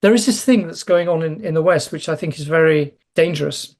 There is this thing that's going on in the West, which I think is very dangerous,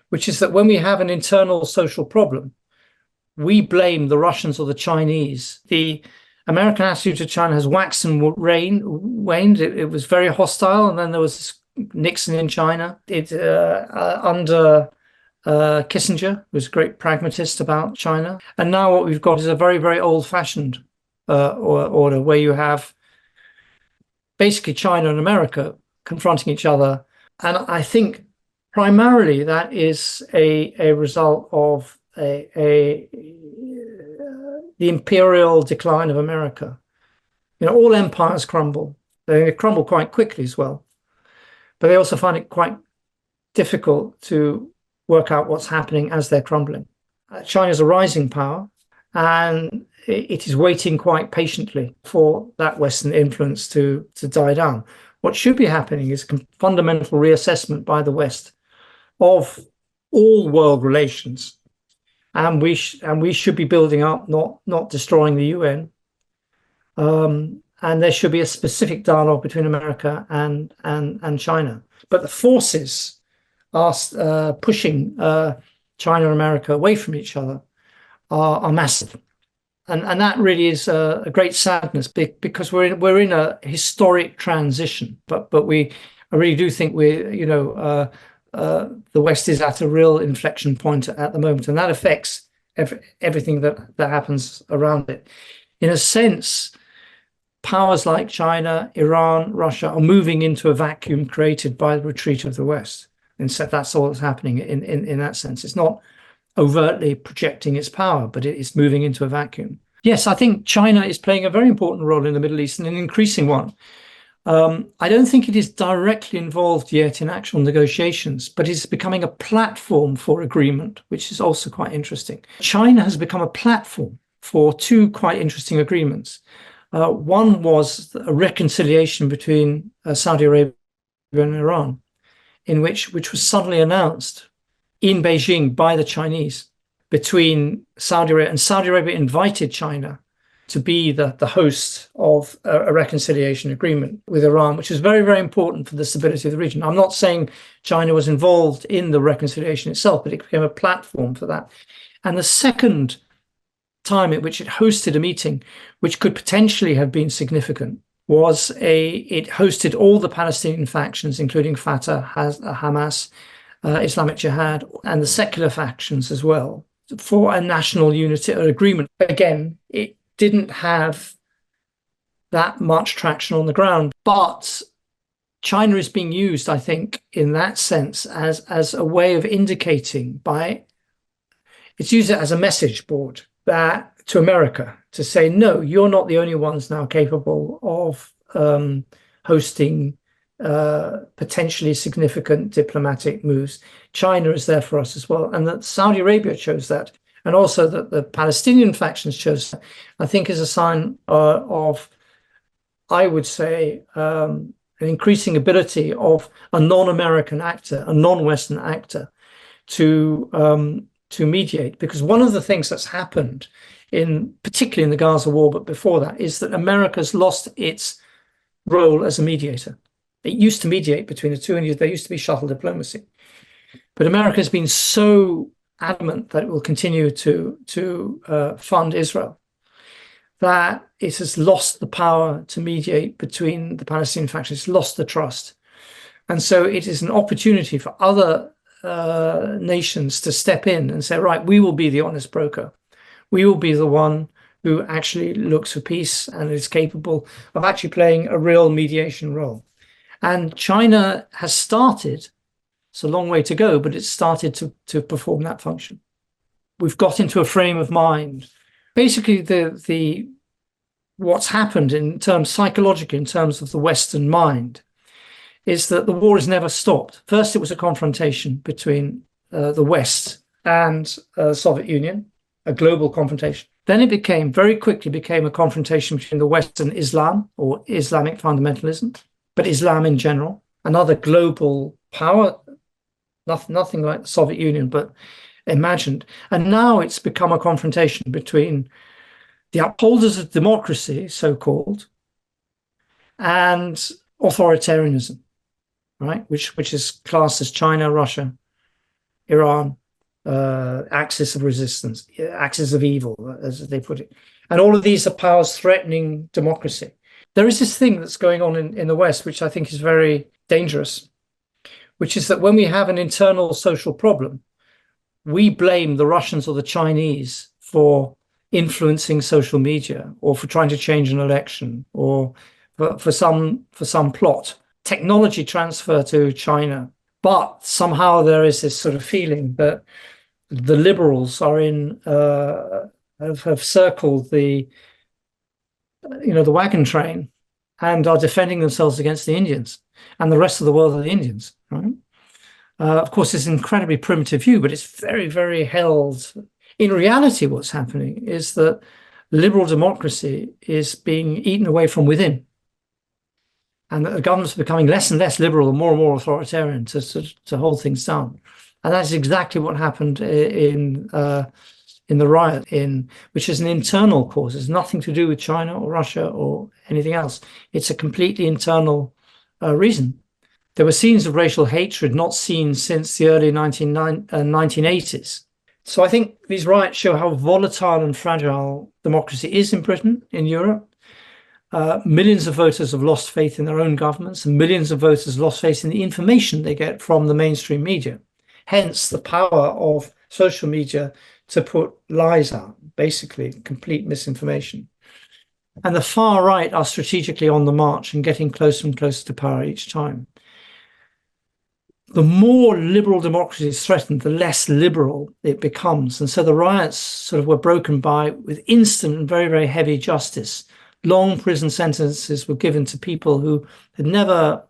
which is that when we have an internal social problem, we blame the Russians or the Chinese. The American attitude to China has waxed and waned. It was very hostile, and then there was Nixon in China. Under Kissinger was a great pragmatist about China. And now what we've got is a very, very old-fashioned order where you have basically China and America confronting each other. And I think primarily that is a result of the imperial decline of America. You know, all empires crumble. They crumble quite quickly as well. But they also find it quite difficult to work out what's happening as they're crumbling. China is a rising power, and it is waiting quite patiently for that Western influence to die down. What should be happening is fundamental reassessment by the West of all world relations, and we should be building up, not destroying the UN. And there should be a specific dialogue between America and China. But the forces are pushing China and America away from each other are massive. And that really is a great sadness because we're in a historic transition. But I really do think the West is at a real inflection point at the moment, and that affects everything that happens around it. In a sense, powers like China, Iran, Russia are moving into a vacuum created by the retreat of the West. And so that's all that's happening in that sense. It's not overtly projecting its power, but it is moving into a vacuum. Yes, I think China is playing a very important role in the Middle East, and an increasing one. I don't think it is directly involved yet in actual negotiations, but it's becoming a platform for agreement, which is also quite interesting. China has become a platform for two quite interesting agreements. One was a reconciliation between Saudi Arabia and Iran, which was suddenly announced in Beijing by the Chinese between Saudi Arabia. And Saudi Arabia invited China to be the host of a reconciliation agreement with Iran, which is very, very important for the stability of the region. I'm not saying China was involved in the reconciliation itself, but it became a platform for that. And the second time at which it hosted a meeting, which could potentially have been significant, was it hosted all the Palestinian factions, including Fatah, Hamas, Islamic Jihad, and the secular factions as well, for a national unity agreement. Again, it didn't have that much traction on the ground, but China is being used, I think, in that sense as a way of indicating it's used as a message board to America to say, no, you're not the only ones now capable of hosting potentially significant diplomatic moves. China is there for us as well. And that Saudi Arabia chose that. And also that the Palestinian factions chose that, I think is a sign of, I would say, an increasing ability of a non-American actor, a non-Western actor to mediate. Because one of the things that's happened particularly in the Gaza war, but before that, is that America's lost its role as a mediator. It used to mediate between the two, and there used to be shuttle diplomacy. But America has been so adamant that it will continue to fund Israel that it has lost the power to mediate between the Palestinian factions. It's lost the trust. And so it is an opportunity for other nations to step in and say, right, we will be the honest broker. We will be the one who actually looks for peace and is capable of actually playing a real mediation role. And China has started, it's a long way to go, but it's started to perform that function. We've got into a frame of mind. Basically, what's happened psychologically in terms of the Western mind is that the war has never stopped. First, it was a confrontation between the West and the Soviet Union, a global confrontation. Then it very quickly became a confrontation between the West and Islam, or Islamic fundamentalism, but Islam in general, another global power, nothing like the Soviet Union, but imagined. And now it's become a confrontation between the upholders of democracy, so-called, and authoritarianism, right? Which is classed as China, Russia, Iran, axis of resistance, axis of evil, as they put it. And all of these are powers threatening democracy. There is this thing that's going on in the West, which I think is very dangerous, which is that when we have an internal social problem, we blame the Russians or the Chinese for influencing social media, or for trying to change an election, or for some plot. Technology transfer to China. But somehow there is this sort of feeling that the liberals are have circled the wagon train and are defending themselves against the Indians, and the rest of the world are the Indians, right? Of course, it's an incredibly primitive view, but it's very, very held. In reality, what's happening is that liberal democracy is being eaten away from within, and that the government's becoming less and less liberal and more authoritarian to hold things down. And that's exactly what happened in the riot, which is an internal cause. It's nothing to do with China or Russia or anything else. It's a completely internal reason. There were scenes of racial hatred not seen since the early 1980s. So I think these riots show how volatile and fragile democracy is in Britain, in Europe. Millions of voters have lost faith in their own governments, and millions of voters lost faith in the information they get from the mainstream media. Hence the power of social media to put lies out, basically complete misinformation. And the far right are strategically on the march and getting closer and closer to power each time. The more liberal democracy is threatened, the less liberal it becomes. And so the riots sort of were broken with instant and very, very heavy justice. Long prison sentences were given to people who had never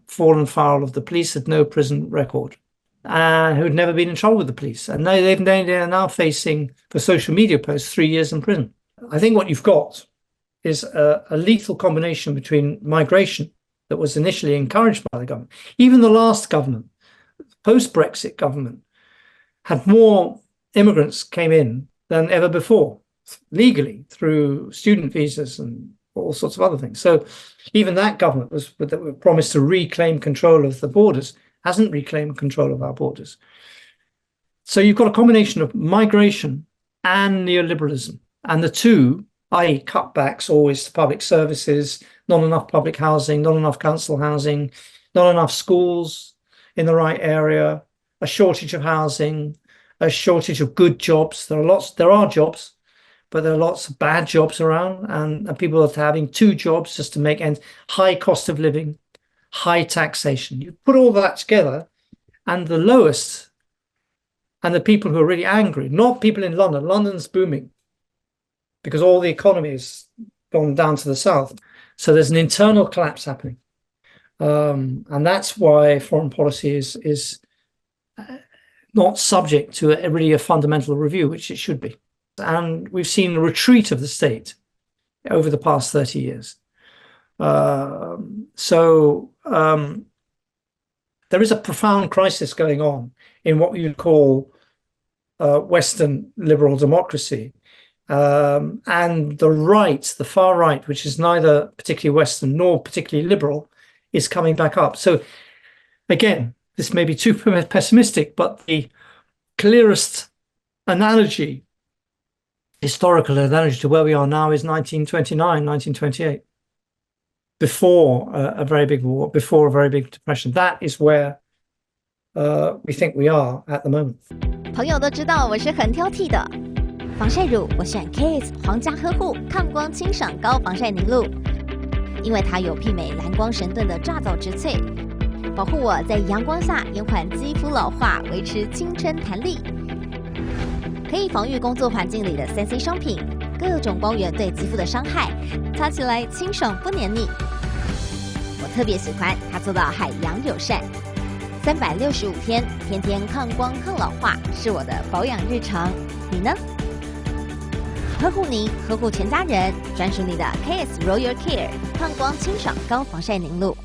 fallen foul of the police, had no prison record, and who had never been in trouble with the police. And they're now facing, for social media posts, 3 years in prison. I think what you've got is a lethal combination between migration that was initially encouraged by the government. Even the last government, post-Brexit government, had more immigrants came in than ever before, legally, through student visas and all sorts of other things. So even that government that promised to reclaim control of the borders hasn't reclaimed control of our borders. So you've got a combination of migration and neoliberalism, and the two, i.e. cutbacks always to public services, not enough public housing, not enough council housing, not enough schools in the right area, a shortage of housing, a shortage of good jobs. There are jobs, but there are lots of bad jobs around, and people are having 2 jobs just to make ends, high cost of living, high taxation. You put all that together, and the lowest, and the people who are really angry, not people in London. London's booming because all the economy has gone down to the south. So there's an internal collapse happening. And that's why foreign policy is not subject to a fundamental review, which it should be. And we've seen a retreat of the state over the past 30 years. There is a profound crisis going on in what you would call Western liberal democracy. And the right, the far right, which is neither particularly Western nor particularly liberal, is coming back up. So again, this may be too pessimistic, but the clearest analogy, historical analogy to where we are now is 1929, 1928. Before a very big war, before a very big depression. That is where we think we are at the moment. 朋友都知道我是很挑剔的，防晒乳我选 KISS 皇家呵护抗光清爽高防晒凝露，因为它有媲美蓝光神盾的抓藻植萃，保护我在阳光下延缓肌肤老化，维持青春弹力，可以防御工作环境里的3C 商品。各种光源对肌肤的伤害，擦起来清爽不黏腻。我特别喜欢它做到海洋友善，365天，天天抗光抗老化，是我的保养日常。你呢？呵护您，呵护全家人，专属你的 KISS Royal Care 抗光清爽高防晒凝露。